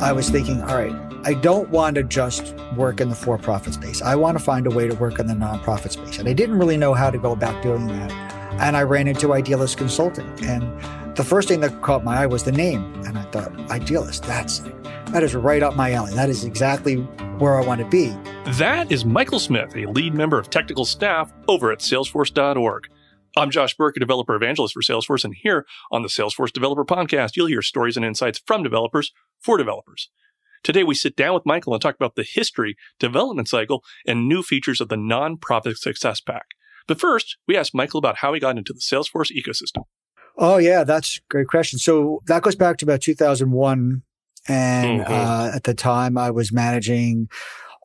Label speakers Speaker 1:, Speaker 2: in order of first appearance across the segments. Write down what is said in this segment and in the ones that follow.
Speaker 1: I was thinking, all right, I don't want to just work in the for-profit space. I want to find a way to work in the nonprofit space. And I didn't really know how to go about doing that. And I ran into Idealist Consulting. And the first thing that caught my eye was the name. And I thought, Idealist, that is right up my alley. That is exactly where I want to be.
Speaker 2: That is Michael Smith, a lead member of technical staff over at Salesforce.org. I'm Josh Birk, a developer evangelist for Salesforce, and here on the Salesforce Developer Podcast, you'll hear stories and insights from developers for developers. Today, we sit down with Michael and talk about the history, development cycle, and new features of the Nonprofit Success Pack. But first, we asked Michael about how he got into the Salesforce ecosystem.
Speaker 1: Oh, yeah, that's a great question. So that goes back to about 2001. And at the time, I was managing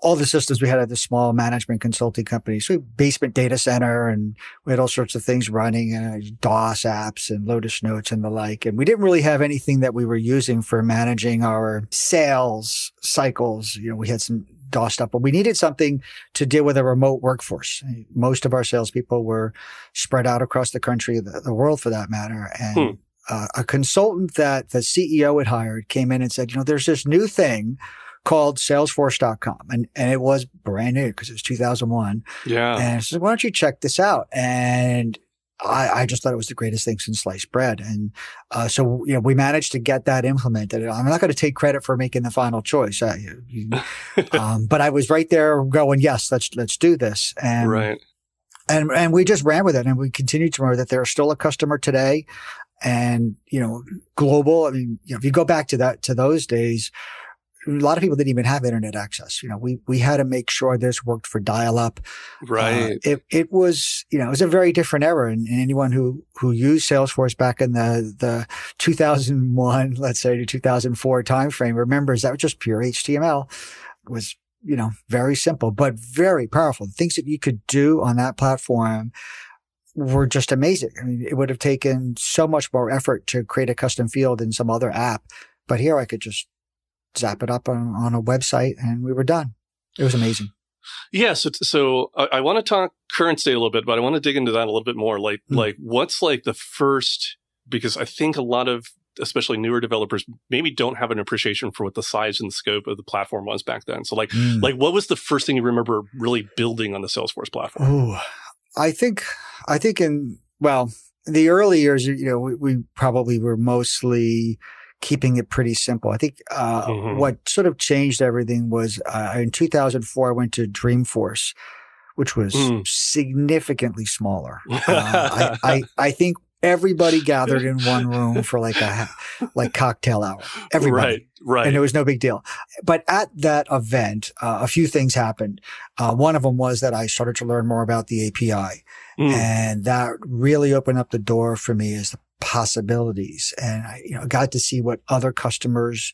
Speaker 1: all the systems we had at the small management consulting company. So basement data center, and we had all sorts of things running, DOS apps and Lotus Notes and the like. And we didn't really have anything that we were using for managing our sales cycles. You know, we had some DOS stuff, but we needed something to deal with a remote workforce. Most of our salespeople were spread out across the country, the world for that matter. And a consultant that the CEO had hired came in and said, you know, there's this new thing called Salesforce.com. And it was brand new because it was 2001.
Speaker 2: Yeah. And
Speaker 1: I said, why don't you check this out? And I just thought it was the greatest thing since sliced bread. And so, you know, we managed to get that implemented. I'm not going to take credit for making the final choice. But I was right there going, yes, let's do this. And,
Speaker 2: right.
Speaker 1: And we just ran with it, and we continue to remember that they're still a customer today. And, you know, global. I mean, you know, if you go back to those days, a lot of people didn't even have internet access. You know, we had to make sure this worked for dial-up.
Speaker 2: Right.
Speaker 1: It was, you know, it was a very different era. And anyone who used Salesforce back in the 2001, let's say, to 2004 timeframe remembers that was just pure HTML. It was, you know, very simple, but very powerful. The things that you could do on that platform were just amazing. I mean, it would have taken so much more effort to create a custom field in some other app. But here I could just zap it up on a website and we were done. It was amazing.
Speaker 2: Yes. Yeah, so I want to talk current state a little bit, but I want to dig into that a little bit more. Like what's like the first, because I think a lot of, especially newer developers, maybe don't have an appreciation for what the size and scope of the platform was back then. So like what was the first thing you remember really building on the Salesforce platform?
Speaker 1: Oh, I think in the early years, you know, we probably were mostly keeping it pretty simple. I think what sort of changed everything was in 2004, I went to Dreamforce, which was significantly smaller. I think everybody gathered in one room for like cocktail hour. Everybody. Right. And it was no big deal. But at that event, a few things happened. One of them was that I started to learn more about the API. And that really opened up the door for me as the possibilities. And I, you know, got to see what other customers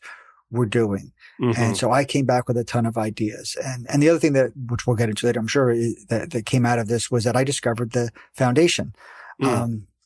Speaker 1: were doing. And so I came back with a ton of ideas. And the other thing which we'll get into later, I'm sure, that came out of this was that I discovered the foundation.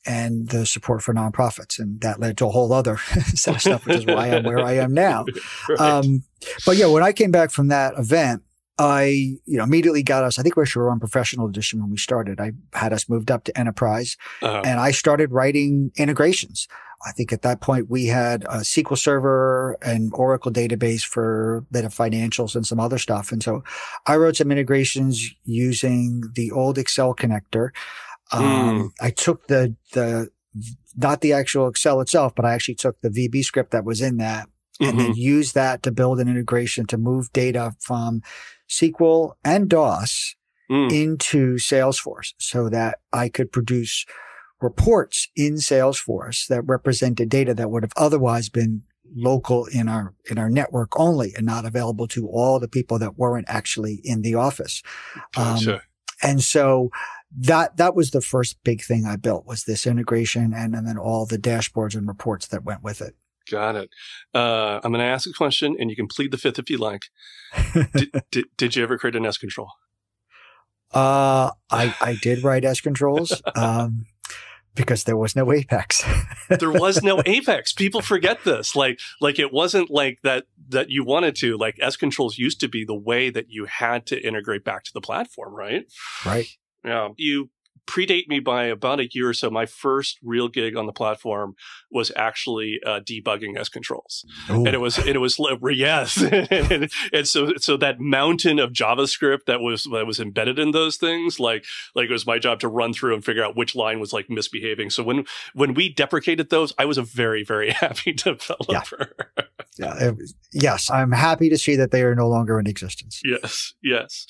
Speaker 1: And the support for nonprofits. And that led to a whole other set of stuff, which is why I'm where I am now. Right. But yeah, when I came back from that event, I, you know, immediately got us, I think we were on Professional Edition when we started. I had us moved up to Enterprise and I started writing integrations. I think at that point we had a SQL Server and Oracle database for a bit of financials and some other stuff. And so I wrote some integrations using the old Excel connector. I took not the actual Excel itself, but I actually took the VB script that was in that and then used that to build an integration to move data from SQL and DOS into Salesforce so that I could produce reports in Salesforce that represented data that would have otherwise been local in our network only and not available to all the people that weren't actually in the office.
Speaker 2: Gotcha.
Speaker 1: And so that was the first big thing I built, was this integration and then all the dashboards and reports that went with it.
Speaker 2: Got it. I'm going to ask a question and you can plead the fifth if you like. Did you ever create an S control?
Speaker 1: I did write S controls. Because there was no Apex.
Speaker 2: There was no Apex. People forget this. Like it wasn't like that you wanted to. Like S controls used to be the way that you had to integrate back to the platform, right?
Speaker 1: Right.
Speaker 2: Yeah. You predate me by about a year or so. My first real gig on the platform was actually debugging S controls.
Speaker 1: Ooh.
Speaker 2: And it was yes. and so that mountain of JavaScript that was embedded in those things, like it was my job to run through and figure out which line was like misbehaving. So when we deprecated those, I was a very, very happy developer.
Speaker 1: Yeah. Yes, I'm happy to see that they are no longer in existence.
Speaker 2: Yes.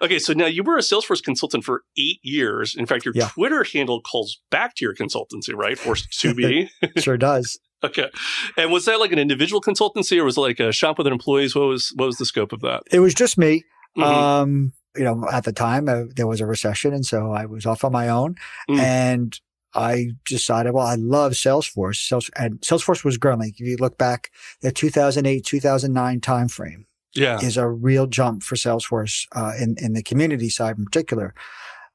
Speaker 2: Okay, so now you were a Salesforce consultant for 8 years. In fact, your Twitter handle calls back to your consultancy, right? Forced to be.
Speaker 1: Sure does.
Speaker 2: Okay. And was that like an individual consultancy, or was it like a shop with employees? What was the scope of that?
Speaker 1: It was just me. Mm-hmm. At the time there was a recession, and so I was off on my own. And I decided, well, I love Salesforce. And Salesforce was growing. Like, if you look back, the 2008, 2009 timeframe is a real jump for Salesforce in the community side in particular.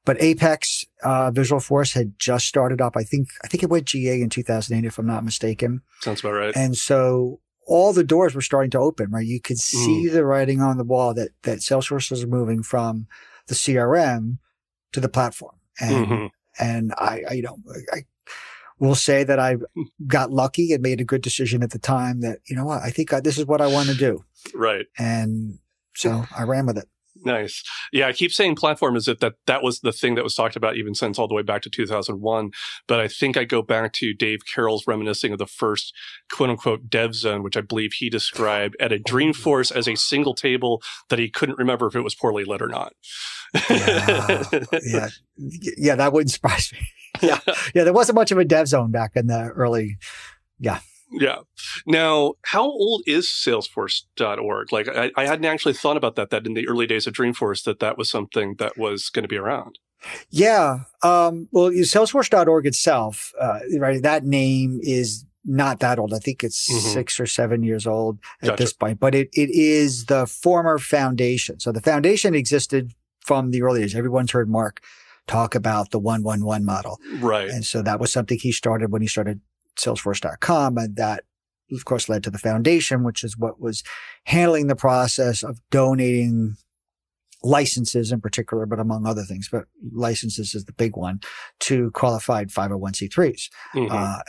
Speaker 1: But Apex Visualforce had just started up. I think it went GA in 2008, if I'm not mistaken.
Speaker 2: Sounds about right.
Speaker 1: And so all the doors were starting to open, right? You could see the writing on the wall that Salesforce was moving from the CRM to the platform. And I will say that I got lucky and made a good decision at the time that, you know what, I think this is what I want to do.
Speaker 2: Right.
Speaker 1: And so I ran with it.
Speaker 2: Nice. Yeah, I keep saying platform is that was the thing that was talked about even since all the way back to 2001. But I think I go back to Dave Carroll's reminiscing of the first quote-unquote dev zone, which I believe he described at a Dreamforce as a single table that he couldn't remember if it was poorly lit or not.
Speaker 1: Yeah, that wouldn't surprise me. Yeah, there wasn't much of a dev zone back in the early,
Speaker 2: Yeah. Now, how old is Salesforce.org? Like, I hadn't actually thought about that in the early days of Dreamforce, that was something that was going to be around.
Speaker 1: Yeah. Well, Salesforce.org itself, right, that name is not that old. I think it's 6 or 7 years old at this point, but it is the former foundation. So the foundation existed from the early days. Everyone's heard Mark talk about the 1-1-1 model.
Speaker 2: Right.
Speaker 1: And so that was something he started when he started Salesforce.com. And that, of course, led to the foundation, which is what was handling the process of donating licenses in particular, but among other things, but licenses is the big one, to qualified 501c3s,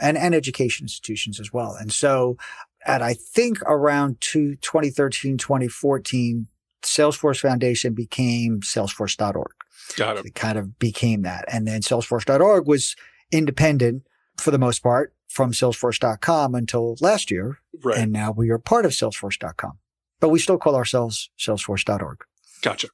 Speaker 1: and education institutions as well. And so I think around 2013, 2014, Salesforce Foundation became Salesforce.org.
Speaker 2: Got it.
Speaker 1: It kind of became that. And then Salesforce.org was independent for the most part from Salesforce.com until last year.
Speaker 2: Right. And
Speaker 1: now we are part of Salesforce.com, but we still call ourselves Salesforce.org.
Speaker 2: Gotcha.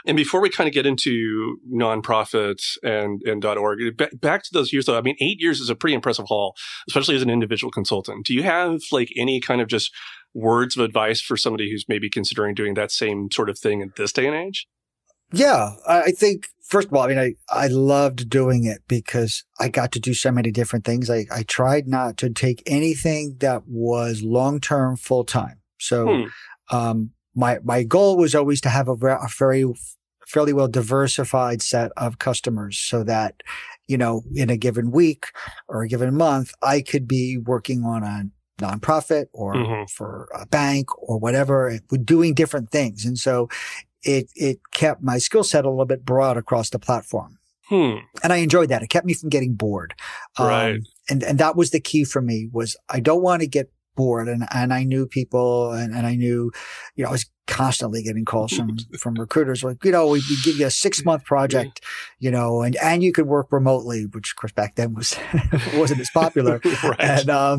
Speaker 2: And before we kind of get into nonprofits and .org, back to those years, though, I mean, 8 years is a pretty impressive haul, especially as an individual consultant. Do you have like any kind of just words of advice for somebody who's maybe considering doing that same sort of thing in this day and age?
Speaker 1: Yeah, I think, first of all, I mean, I loved doing it because I got to do so many different things. I tried not to take anything that was long-term, full-time. So, my goal was always to have a fairly well diversified set of customers so that, you know, in a given week or a given month, I could be working on a nonprofit or for a bank or whatever, doing different things. And so it kept my skill set a little bit broad across the platform. And I enjoyed that. It kept me from getting bored.
Speaker 2: Right.
Speaker 1: And that was the key for me, was I don't want to get bored. And I knew people and I knew, you know, I was constantly getting calls from recruiters like, you know, we give you a 6-month project, you know, and you could work remotely, which of course back then wasn't as popular.
Speaker 2: Right.
Speaker 1: And I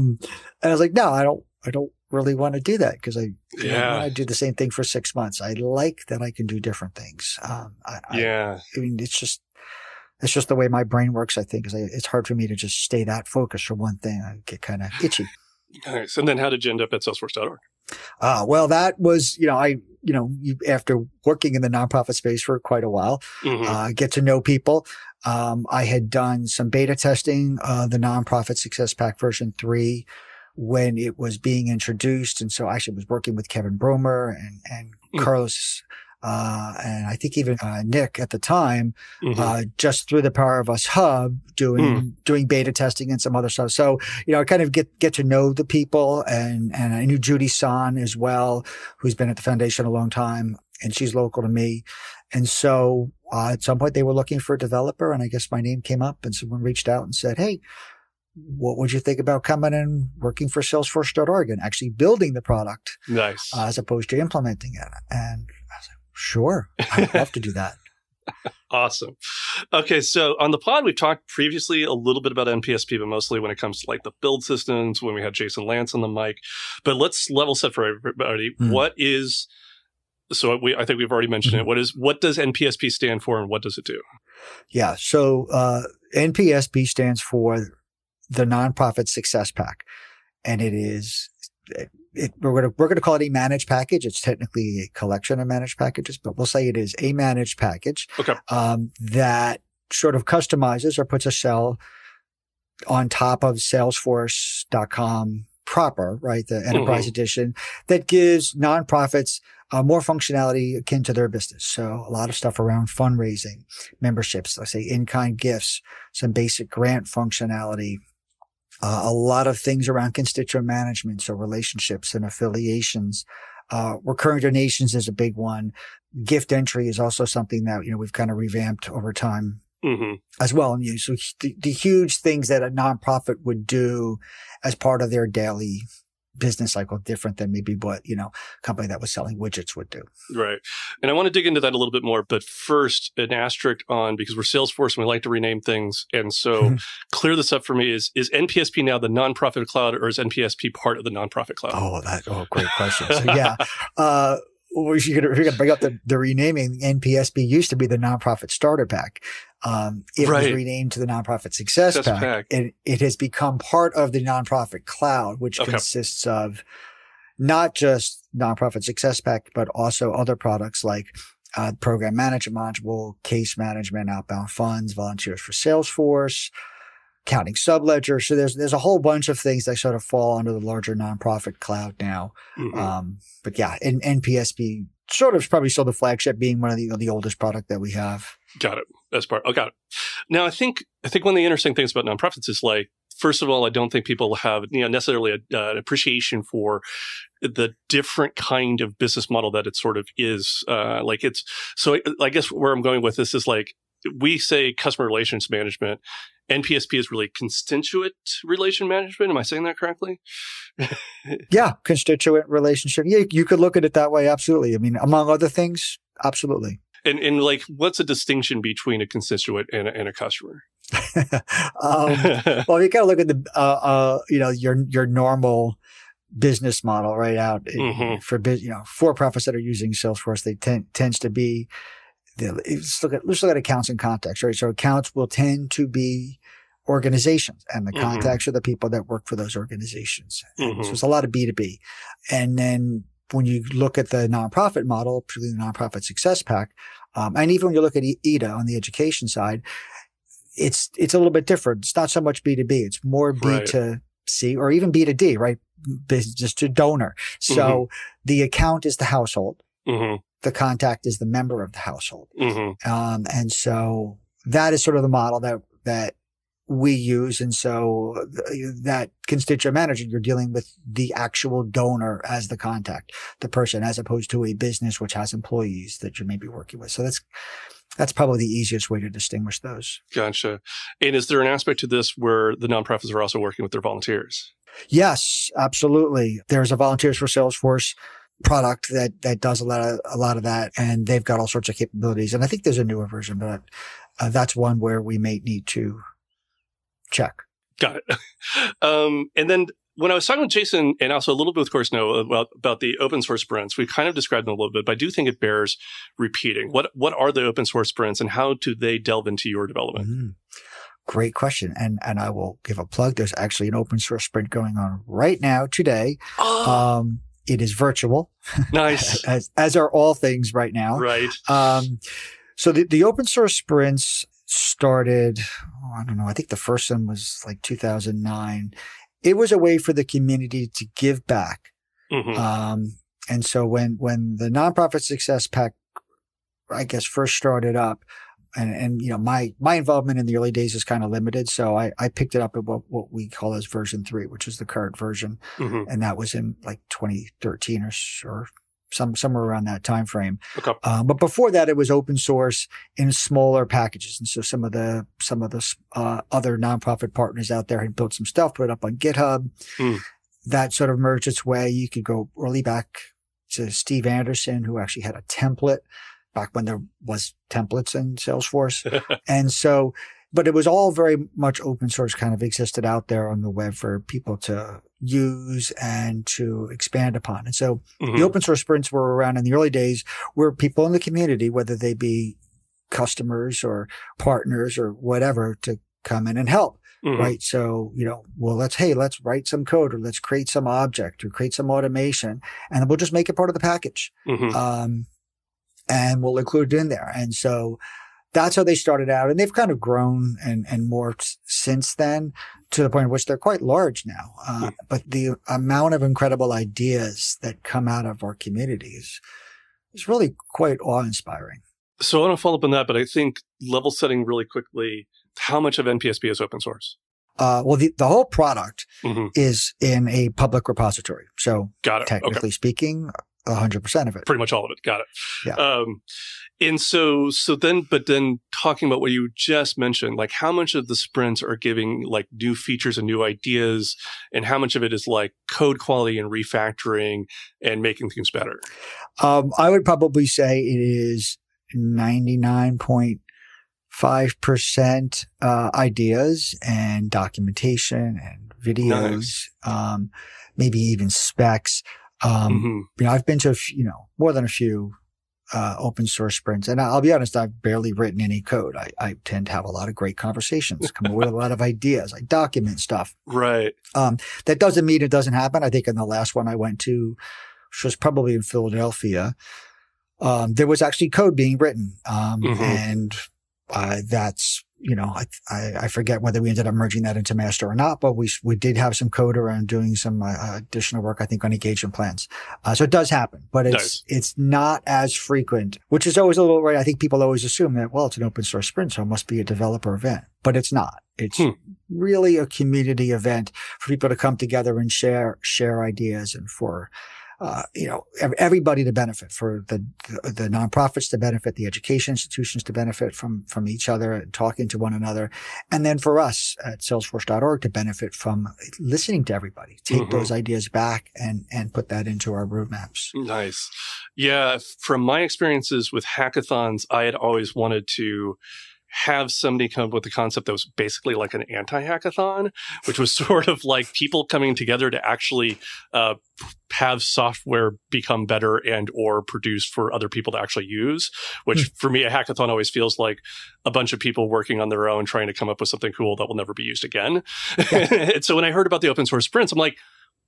Speaker 1: was like, no, I don't really want to do that because I want to do the same thing for 6 months. I like that I can do different things. I mean, it's just the way my brain works, I think. It's hard for me to just stay that focused for one thing. I get kind of itchy.
Speaker 2: Nice. And then how did you end up at Salesforce.org?
Speaker 1: Well, that was, after working in the nonprofit space for quite a while, get to know people. I had done some beta testing, the Nonprofit Success Pack version 3 when it was being introduced. And so I actually was working with Kevin Bromer and Carlos, and I think even Nick at the time, just through the Power of Us Hub, doing beta testing and some other stuff. So, I kind of get to know the people, and I knew Judy San as well, who's been at the foundation a long time. and she's local to me. And so at some point they were looking for a developer, and I guess my name came up, and someone reached out and said, "Hey, what would you think about coming and working for Salesforce.org and actually building the product?"
Speaker 2: Nice.
Speaker 1: As opposed to implementing it. And I was like, sure, I'd love to do that.
Speaker 2: Awesome. Okay, so on the pod, we've talked previously a little bit about NPSP, but mostly when it comes to like the build systems, when we had Jason Lance on the mic. But let's level set for everybody. What is, I think we've already mentioned it. What does NPSP stand for, and what does it do?
Speaker 1: Yeah, so NPSP stands for the Nonprofit Success Pack, and it is we're going to call it a managed package. It's technically a collection of managed packages, but we'll say it is a managed package.
Speaker 2: Okay.
Speaker 1: That sort of customizes or puts a cell on top of Salesforce.com proper, right? The enterprise edition that gives nonprofits more functionality akin to their business. So a lot of stuff around fundraising, memberships, let's say in-kind gifts, some basic grant functionality, a lot of things around constituent management, so relationships and affiliations. Recurring donations is a big one. Gift entry is also something that, we've kind of revamped over time as well. And so the huge things that a nonprofit would do as part of their daily business cycle, different than maybe what, a company that was selling widgets would do. Right.
Speaker 2: And I want to dig into that a little bit more. But first, an asterisk on, because we're Salesforce and we like to rename things. And so clear this up for me. Is NPSP now the nonprofit cloud, or is NPSP part of the nonprofit cloud?
Speaker 1: Great question. So yeah. If you're going to bring up the renaming, NPSP used to be the Nonprofit Starter Pack. It was renamed to the Nonprofit Success Pack. And it has become part of the Nonprofit Cloud, which consists of not just Nonprofit Success Pack, but also other products like Program Management Module, Case Management, Outbound Funds, Volunteers for Salesforce, Accounting Subledger. So there's a whole bunch of things that sort of fall under the larger Nonprofit Cloud now. But yeah, NPSP sort of is probably still the flagship, being one of the oldest product that we have.
Speaker 2: Got it. That's part. Got it. Now, I think one of the interesting things about nonprofits is, like, first of all, I don't think people have necessarily an appreciation for the different kind of business model that it sort of is. So I guess where I'm going with this is, like, we say customer relations management. NPSP is really constituent relation management. Am I saying that correctly?
Speaker 1: Yeah, constituent relationship. Yeah, you could look at it that way. Absolutely. I mean, among other things, absolutely.
Speaker 2: And like, what's the distinction between a constituent and a customer?
Speaker 1: Well, you got to look at the your normal business model right out for for-profits that are using Salesforce. They tends to be. Let's look at accounts in context, right? So accounts will tend to be organizations, and the contacts are the people that work for those organizations. So it's a lot of B2B. And then when you look at the nonprofit model, particularly the Nonprofit Success Pack, and even when you look at EDA on the education side, it's a little bit different. It's not so much B2B. It's more B2C or even B2D, right? Business to donor. So the account is the household. The contact is the member of the household. And so that is sort of the model that we use. And so that constituent manager, you're dealing with the actual donor as the contact, the person, as opposed to a business which has employees that you may be working with. So that's probably the easiest way to distinguish those.
Speaker 2: Gotcha. And is there an aspect to this where the nonprofits are also working with their volunteers?
Speaker 1: Yes, absolutely. There's a Volunteers for Salesforce product that does a lot of that, and they've got all sorts of capabilities. And I think there's a newer version, but that's one where we may need to check.
Speaker 2: Got it. And then when I was talking with Jason, and also a little bit with Course Noah about the open source sprints, we kind of described them a little bit, but I do think it bears repeating. What are the open source sprints, and how do they delve into your development?
Speaker 1: Great question. And I will give a plug. There's actually an open source sprint going on right now today. It is virtual.
Speaker 2: Nice.
Speaker 1: as are all things right now.
Speaker 2: Right.
Speaker 1: So the open source sprints started, I don't know, I think the first one was like 2009. It was a way for the community to give back. And so when the Nonprofit Success Pack, I guess, first started up, and my involvement in the early days is kind of limited. So I picked it up at what we call as version 3, which is the current version. And that was in like 2013 or somewhere around that time frame.
Speaker 2: Okay.
Speaker 1: But before that, it was open source in smaller packages. And so some of the other nonprofit partners out there had built some stuff, put it up on GitHub. That sort of merged its way. You could go early back to Steve Anderson, who actually had a template back when there was templates in Salesforce. And so, but it was all very much open source, kind of existed out there on the web for people to use and to expand upon. And so the open source sprints were around in the early days where people in the community, whether they be customers or partners or whatever, to come in and help. Right. So, well, let's write some code, or let's create some object, or create some automation, and we'll just make it part of the package. And we'll include it in there. And so that's how they started out. And they've kind of grown and morphed since then to the point at which they're quite large now. But the amount of incredible ideas that come out of our communities is really quite awe-inspiring.
Speaker 2: So I want to follow up on that, but I think level setting really quickly, how much of NPSP is open source?
Speaker 1: Well, the whole product is in a public repository. So technically speaking, 100% of it.
Speaker 2: Pretty much all of it. Got it.
Speaker 1: Yeah.
Speaker 2: And so then talking about what you just mentioned, like how much of the sprints are giving like new features and new ideas, and how much of it is like code quality and refactoring and making things better?
Speaker 1: I would probably say it is 99.5% ideas and documentation and videos, maybe even specs. I've been to more than a few open source sprints, and I'll be honest, I've barely written any code. I tend to have a lot of great conversations, come up with a lot of ideas. I document stuff.
Speaker 2: Right.
Speaker 1: That doesn't mean it doesn't happen. I think in the last one I went to, which was probably in Philadelphia, there was actually code being written, and that's. I forget whether we ended up merging that into master or not, but we did have some code around doing some additional work, I think, on engagement plans. So it does happen, but it's not as frequent, which is always a little right. I think people always assume that, well, it's an open source sprint, so it must be a developer event, but it's not. It's really a community event for people to come together and share ideas, and for everybody to benefit, for the nonprofits to benefit, the education institutions to benefit from each other and talking to one another. And then for us at Salesforce.org to benefit from listening to everybody, take those ideas back and put that into our roadmaps. Nice.
Speaker 2: Yeah. From my experiences with hackathons, I had always wanted to have somebody come up with a concept that was basically like an anti-hackathon, which was sort of like people coming together to actually have software become better and or produced for other people to actually use, which for me, a hackathon always feels like a bunch of people working on their own, trying to come up with something cool that will never be used again. Yeah. And so when I heard about the open source sprints, I'm like,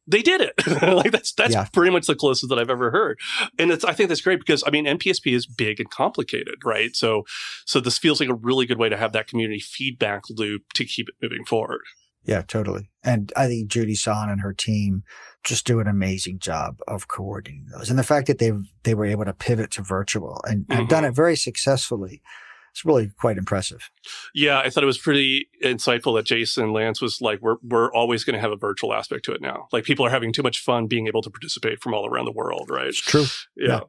Speaker 2: they did it. Like that's pretty much the closest that I've ever heard. And I think that's great because NPSP is big and complicated, right? So this feels like a really good way to have that community feedback loop to keep it moving forward.
Speaker 1: Yeah, totally. And I think Judy Son and her team just do an amazing job of coordinating those. And the fact that they were able to pivot to virtual and have done it very successfully, it's really quite impressive.
Speaker 2: Yeah, I thought it was pretty insightful that Jason Lance was like, we're always going to have a virtual aspect to it now. Like people are having too much fun being able to participate from all around the world, right? It's
Speaker 1: true.
Speaker 2: Yeah.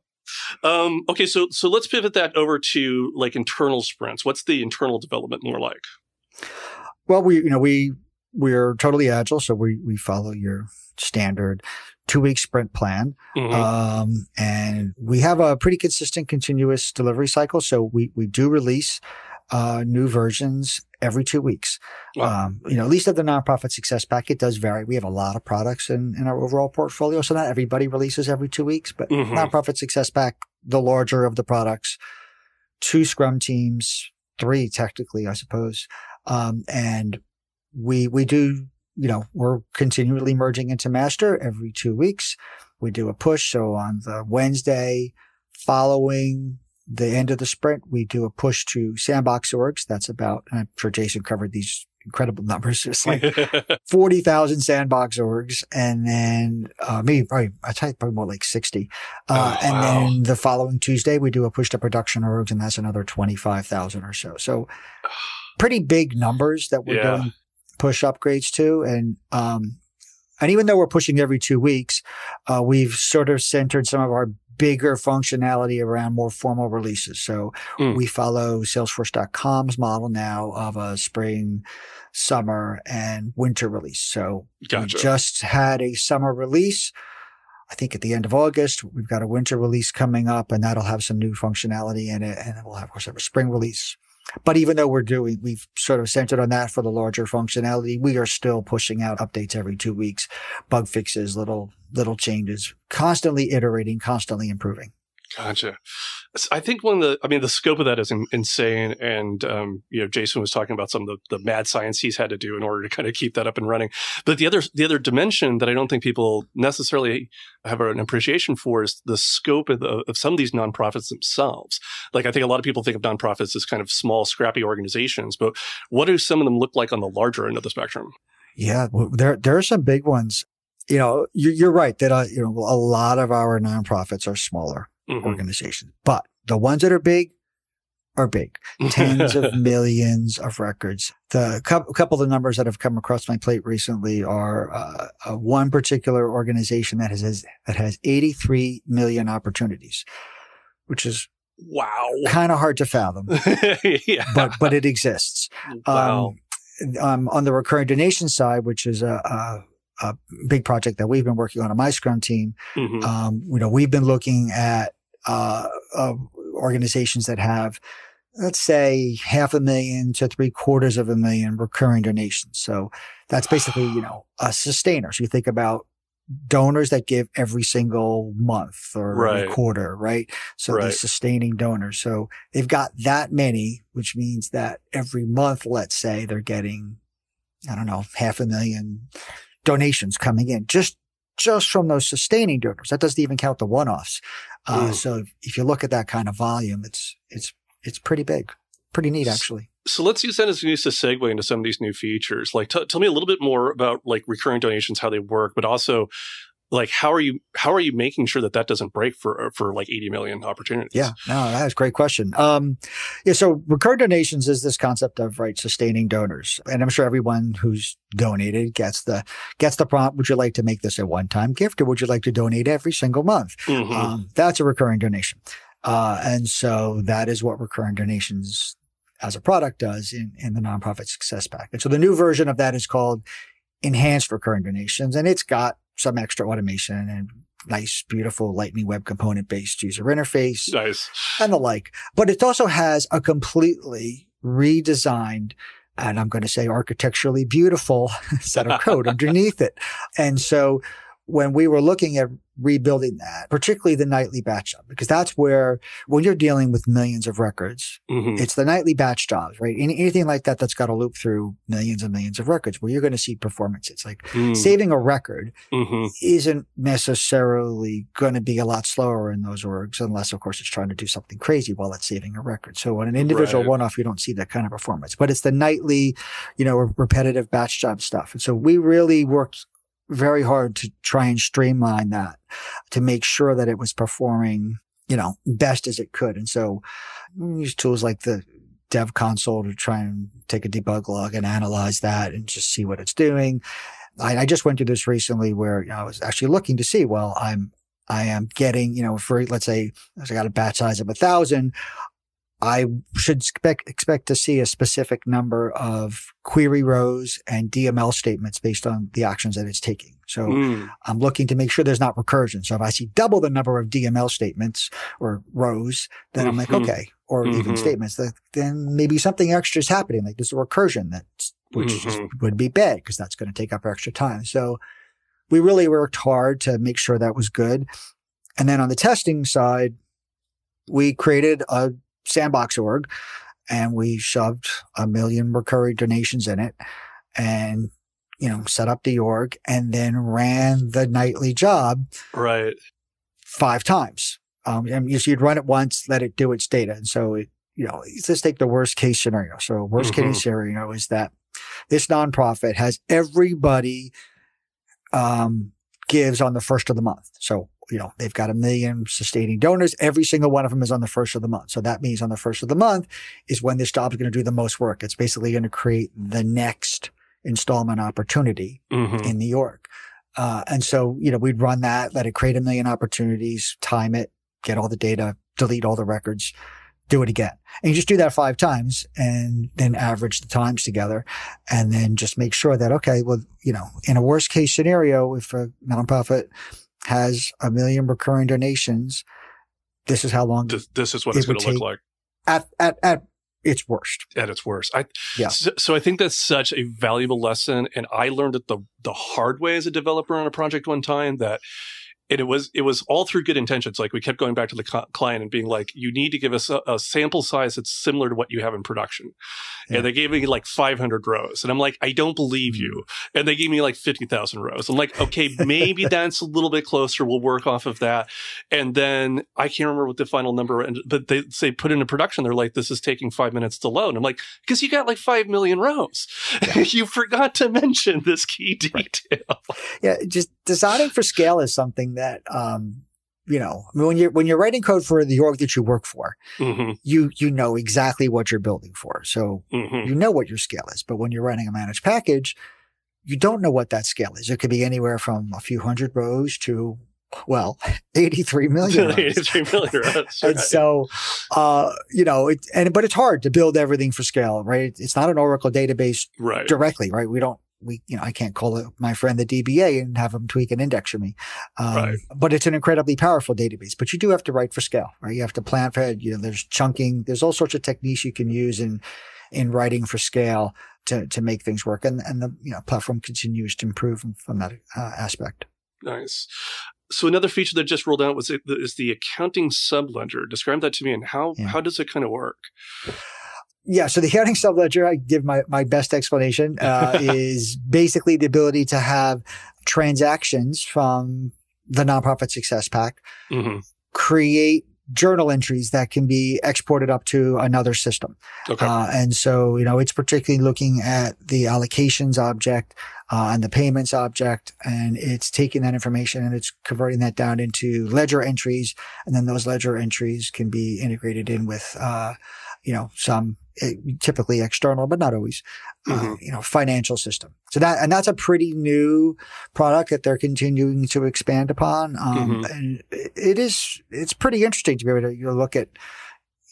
Speaker 2: Okay, so let's pivot that over to like internal sprints. What's the internal development more like?
Speaker 1: Well, we're totally agile, so we follow your standard 2-week sprint plan. And we have a pretty consistent continuous delivery cycle. So we do release new versions every 2 weeks. Wow. At least at the nonprofit success pack, it does vary. We have a lot of products in our overall portfolio. So not everybody releases every 2 weeks, but nonprofit success pack, the larger of the products, 2 Scrum teams, 3 technically, I suppose. And we do, we're continually merging into master every 2 weeks. We do a push. So on the Wednesday following the end of the sprint, we do a push to sandbox orgs. That's about, and I'm sure Jason covered these incredible numbers. It's like 40,000 sandbox orgs. And then, probably more like 60. And then the following Tuesday, we do a push to production orgs, and that's another 25,000 or so. So pretty big numbers that we're doing push upgrades to. And even though we're pushing every 2 weeks, we've sort of centered some of our bigger functionality around more formal releases. So we follow Salesforce.com's model now of a spring, summer, and winter release. So we just had a summer release. I think at the end of August, we've got a winter release coming up, and that'll have some new functionality in it. And we'll have, of course, have a spring release. But even though we've sort of centered on that for the larger functionality, we are still pushing out updates every 2 weeks, bug fixes, little changes, constantly iterating, constantly improving.
Speaker 2: Gotcha. I think the scope of that is insane. And, Jason was talking about some of the mad science he's had to do in order to kind of keep that up and running. But the other dimension that I don't think people necessarily have an appreciation for is the scope of some of these nonprofits themselves. Like, I think a lot of people think of nonprofits as kind of small, scrappy organizations, but what do some of them look like on the larger end of the spectrum?
Speaker 1: Yeah, well, there are some big ones. You're right that, a lot of our nonprofits are smaller organizations, but the ones that are big, tens of millions of records. The couple of the numbers that have come across my plate recently are one particular organization that has 83 million opportunities, which is kind of hard to fathom.
Speaker 2: Yeah.
Speaker 1: but it exists.
Speaker 2: Wow.
Speaker 1: On the recurring donation side, which is a big project that we've been working on my Scrum team, we've been looking at organizations that have, let's say, 500,000 to 750,000 recurring donations. So that's basically, a sustainer. So you think about donors that give every single month or every quarter, right? So these sustaining donors. So they've got that many, which means that every month, let's say, they're getting, 500,000 donations coming in just from those sustaining donors. That doesn't even count the one-offs. So if you look at that kind of volume, it's pretty big, pretty neat, actually.
Speaker 2: So let's use that as a segue into some of these new features. Like, tell me a little bit more about like recurring donations, how they work, but also like how are you making sure that doesn't break for like 80 million opportunities?
Speaker 1: Yeah, no, that's a great question. So recurring donations is this concept of sustaining donors, and I'm sure everyone who's donated gets the prompt: would you like to make this a one-time gift, or would you like to donate every single month? That's a recurring donation, and so that is what recurring donations as a product does in the nonprofit success pack. And so the new version of that is called enhanced recurring donations, and it's got some extra automation and nice, beautiful Lightning Web Component-based user interface, and the like. But it also has a completely redesigned, and I'm going to say architecturally beautiful set of code underneath it. And so when we were looking at rebuilding that, particularly the nightly batch job, because that's where, when you're dealing with millions of records, it's the nightly batch jobs, right? Anything like that that's got to loop through millions and millions of records where you're going to see performance. It's like saving a record isn't necessarily going to be a lot slower in those orgs, unless, of course, it's trying to do something crazy while it's saving a record. So on an individual one-off, you don't see that kind of performance. But it's the nightly, repetitive batch job stuff. And so we really worked very hard to try and streamline that to make sure that it was performing, best as it could. And so we use tools like the dev console to try and take a debug log and analyze that and just see what it's doing. I just went through this recently where I was actually looking to see, I am getting, for, let's say I got a batch size of 1,000. I should expect to see a specific number of query rows and DML statements based on the actions that it's taking. So I'm looking to make sure there's not recursion. So if I see double the number of DML statements or rows, then I'm like, okay, or even statements, then maybe something extra is happening. Like there's a recursion which just would be bad because that's going to take up extra time. So we really worked hard to make sure that was good. And then on the testing side, we created a sandbox org, and we shoved 1 million recurring donations in it and, set up the org and then ran the nightly job 5 times. And you'd run it once, let it do its data. And so let's take the worst case scenario. So worst case scenario is that this nonprofit has everybody, gives on the first of the month. So, they've got 1 million sustaining donors. Every single one of them is on the first of the month. So that means on the first of the month is when this job is going to do the most work. It's basically going to create the next installment opportunity in the org. And so, we'd run that, let it create 1 million opportunities, time it, get all the data, delete all the records, do it again. And you just do that 5 times and then average the times together and then just make sure that, okay, well, in a worst case scenario, if a nonprofit has 1 million recurring donations, this is how long
Speaker 2: this is what it's going to look like
Speaker 1: at its worst.
Speaker 2: At its worst.
Speaker 1: Yeah.
Speaker 2: So I think that's such a valuable lesson. And I learned it the hard way as a developer on a project one time that it was all through good intentions. Like we kept going back to the client and being like, you need to give us a sample size that's similar to what you have in production. Yeah. And they gave me like 500 rows. And I'm like, I don't believe you. And they gave me like 50,000 rows. I'm like, okay, maybe that's a little bit closer. We'll work off of that. And then I can't remember what the final number, but they say put into production. They're like, this is taking 5 minutes to load. And I'm like, because you got like 5 million rows. Yeah. You forgot to mention this key detail.
Speaker 1: Yeah, just designing for scale is something that, when you're writing code for the org that you work for, you know exactly what you're building for. So you know what your scale is. But when you're writing a managed package, you don't know what that scale is. It could be anywhere from a few hundred rows to, 83 million rows. 83 million rows. And so, but it's hard to build everything for scale, right? It's not an Oracle database directly, right? I can't call it my friend the DBA and have them tweak an index for me. But it's an incredibly powerful database, but you do have to write for scale, right? You have to plan for it. There's chunking. There's all sorts of techniques you can use in writing for scale to make things work. And the platform continues to improve from that aspect.
Speaker 2: Nice. So another feature that just rolled out is the accounting sublender. Describe that to me and how does it kind of work?
Speaker 1: Yeah. So the accounting subledger, I give my best explanation, is basically the ability to have transactions from the Nonprofit Success Pack, create journal entries that can be exported up to another system. Okay. And so, it's particularly looking at the allocations object, and the payments object, and it's taking that information and it's converting that down into ledger entries. And then those ledger entries can be integrated in with, some typically external, but not always, financial system. So that's a pretty new product that they're continuing to expand upon. And it's pretty interesting to be able to look at,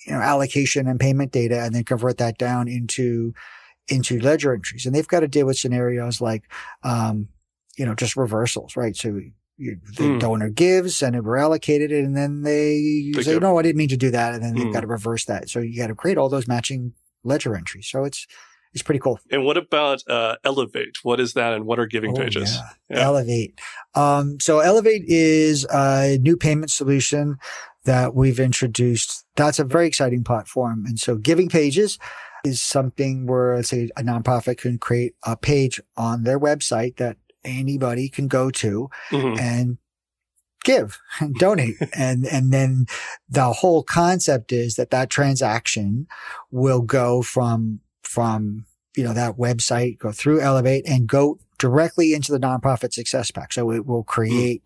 Speaker 1: allocation and payment data and then convert that down into ledger entries. And they've got to deal with scenarios like, just reversals, right? So the donor gives and it were allocated and then they say, no, I didn't mean to do that. And then they've got to reverse that. So you got to create all those matching ledger entries. So it's pretty cool.
Speaker 2: And what about Elevate? What is that and what are giving pages?
Speaker 1: Yeah. Elevate. So Elevate is a new payment solution that we've introduced. That's a very exciting platform. And so giving pages is something where, let's say, a nonprofit can create a page on their website that anybody can go to and give and donate. and then the whole concept is that transaction will go from that website, go through Elevate and go directly into the Nonprofit Success Pack. So it will create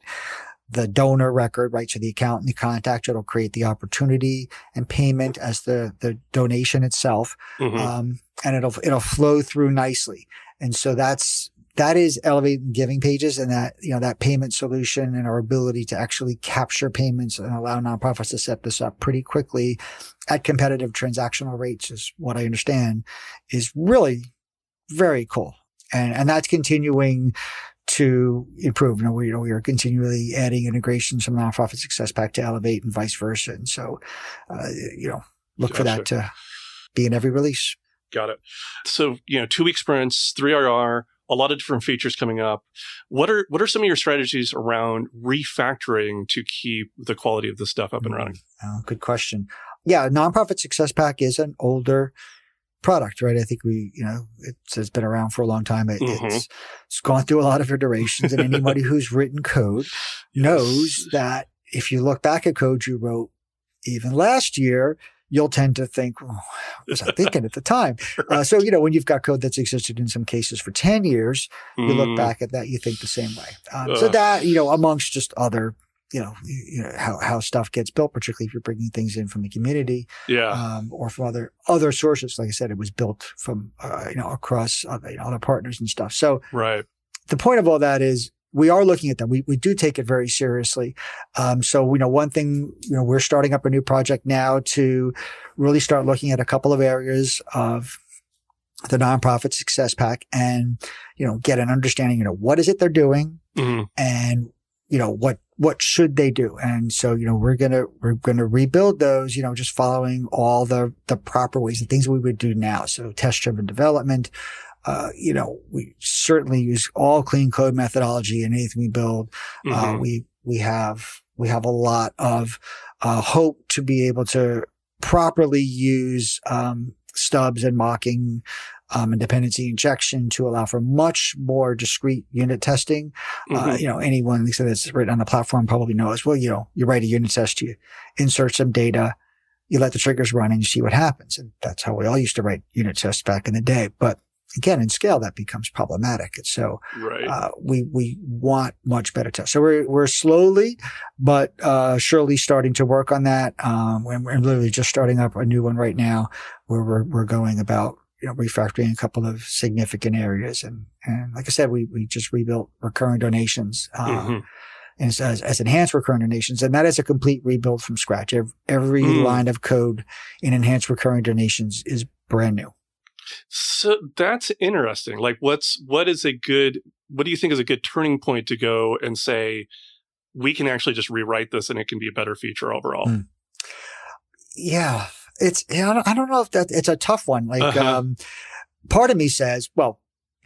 Speaker 1: the donor record, right? So the account and the contact, it'll create the opportunity and payment as the donation itself. And it'll flow through nicely. And so that is Elevate giving pages, and that payment solution and our ability to actually capture payments and allow nonprofits to set this up pretty quickly at competitive transactional rates is what I understand is really very cool. And that's continuing to improve. We are continually adding integrations from Nonprofit Success Pack to Elevate and vice versa. And so, look for that to be in every release.
Speaker 2: Got it. So, 2-week sprints, 3RR, a lot of different features coming up. What are some of your strategies around refactoring to keep the quality of the stuff up and running?
Speaker 1: Oh, good question. Yeah, Nonprofit Success Pack is an older product, right? I think it's been around for a long time. It's gone through a lot of iterations, and anybody who's written code knows that if you look back at code you wrote even last year, you'll tend to think, what was I thinking at the time? So, when you've got code that's existed in some cases for 10 years, you look back at that, you think the same way. So that, amongst just other, how stuff gets built, particularly if you're bringing things in from the community, or from other sources. Like I said, it was built from, across, other partners and stuff. So the point of all that is we are looking at them. We do take it very seriously. So, one thing, we're starting up a new project now to really start looking at a couple of areas of the nonprofit success pack and, get an understanding, what is it they're doing and, what should they do? And so, we're going to rebuild those, just following all the proper ways, the things we would do now. So test driven development. We certainly use all clean code methodology in anything we build. We have a lot of, hope to be able to properly use, stubs and mocking, and dependency injection to allow for much more discrete unit testing. Anyone that's written on the platform probably knows, well, you write a unit test, you insert some data, you let the triggers run and you see what happens. And that's how we all used to write unit tests back in the day. But again, in scale, that becomes problematic. And so, we want much better tests. So we're slowly, but, surely starting to work on that. We're literally just starting up a new one right now where we're going about, refactoring a couple of significant areas. And like I said, we just rebuilt recurring donations, and as enhanced recurring donations. And that is a complete rebuild from scratch. Every line of code in enhanced recurring donations is brand new.
Speaker 2: So that's interesting. Like what do you think is a good turning point to go and say, we can actually just rewrite this and it can be a better feature overall?
Speaker 1: Yeah. I don't know if it's a tough one. Like, part of me says, well,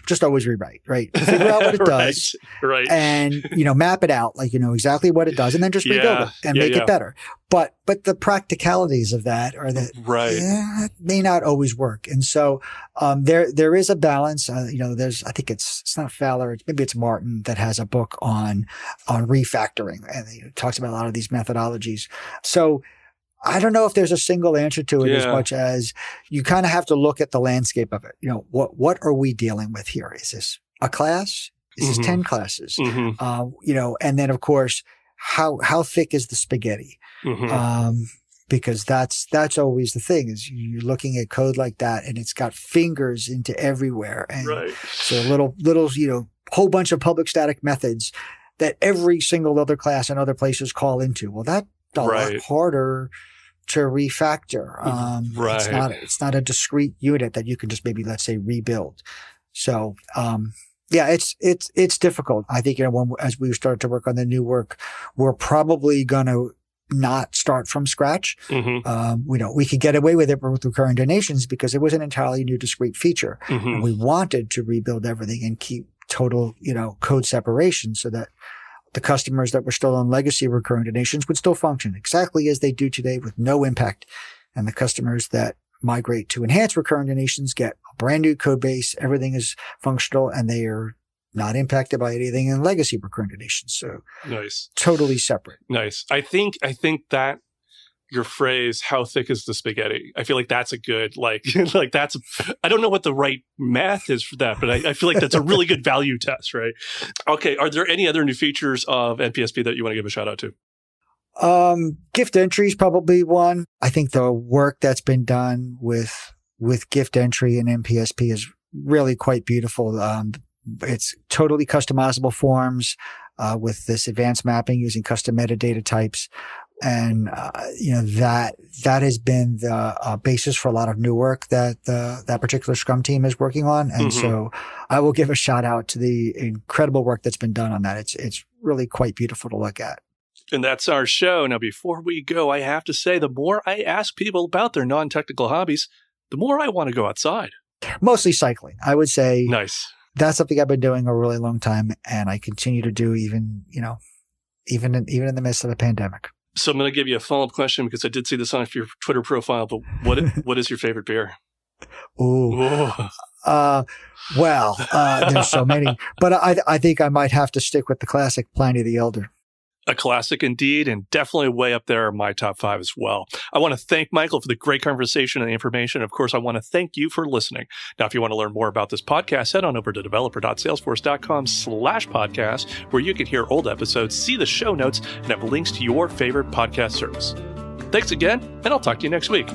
Speaker 1: just always rewrite, right? Figure out what it does.
Speaker 2: Right.
Speaker 1: And, map it out, like, exactly what it does and then just rebuild it and make it better. But the practicalities of that are that may not always work. And so, there is a balance. I think it's not Fowler, maybe it's Martin that has a book on refactoring and he talks about a lot of these methodologies. So, I don't know if there's a single answer to it as much as you kind of have to look at the landscape of it. What are we dealing with here? Is this a class? Is this 10 classes? And then of course, how thick is the spaghetti? Because that's always the thing is you're looking at code like that and it's got fingers into everywhere. And so little, whole bunch of public static methods that every single other class and other places call into. Well, that's a lot harder to refactor. It's not a discrete unit that you can just maybe, let's say, rebuild. So, it's difficult. I think, as we start to work on the new work, we're probably going to not start from scratch. We could get away with it with recurring donations because it was an entirely new discrete feature. And we wanted to rebuild everything and keep total, code separation so that the customers that were still on legacy recurring donations would still function exactly as they do today with no impact. And the customers that migrate to enhanced recurring donations get a brand new code base. Everything is functional and they are not impacted by anything in legacy recurring donations. So
Speaker 2: nice.
Speaker 1: Totally separate.
Speaker 2: Nice. I think that your phrase, how thick is the spaghetti? I feel like that's a good, I don't know what the right math is for that, but I feel like that's a really good value test, right? Okay. Are there any other new features of NPSP that you want to give a shout out to?
Speaker 1: Gift entry is probably one. I think the work that's been done with gift entry and NPSP is really quite beautiful. It's totally customizable forms, with this advanced mapping using custom metadata types. And, that has been the basis for a lot of new work that that particular Scrum team is working on. And so I will give a shout out to the incredible work that's been done on that. It's really quite beautiful to look at.
Speaker 2: And that's our show. Now, before we go, I have to say, the more I ask people about their non-technical hobbies, the more I want to go outside.
Speaker 1: Mostly cycling, I would say.
Speaker 2: Nice.
Speaker 1: That's something I've been doing a really long time, and I continue to do even in the midst of the pandemic.
Speaker 2: So I'm going to give you a follow-up question because I did see this on your Twitter profile, but what is your favorite beer?
Speaker 1: Ooh. There's so many, but I think I might have to stick with the classic Pliny the Elder.
Speaker 2: A classic indeed, and definitely way up there in my top 5 as well. I want to thank Michael for the great conversation and the information. Of course, I want to thank you for listening. Now, if you want to learn more about this podcast, head on over to developer.salesforce.com/podcast, where you can hear old episodes, see the show notes, and have links to your favorite podcast service. Thanks again, and I'll talk to you next week.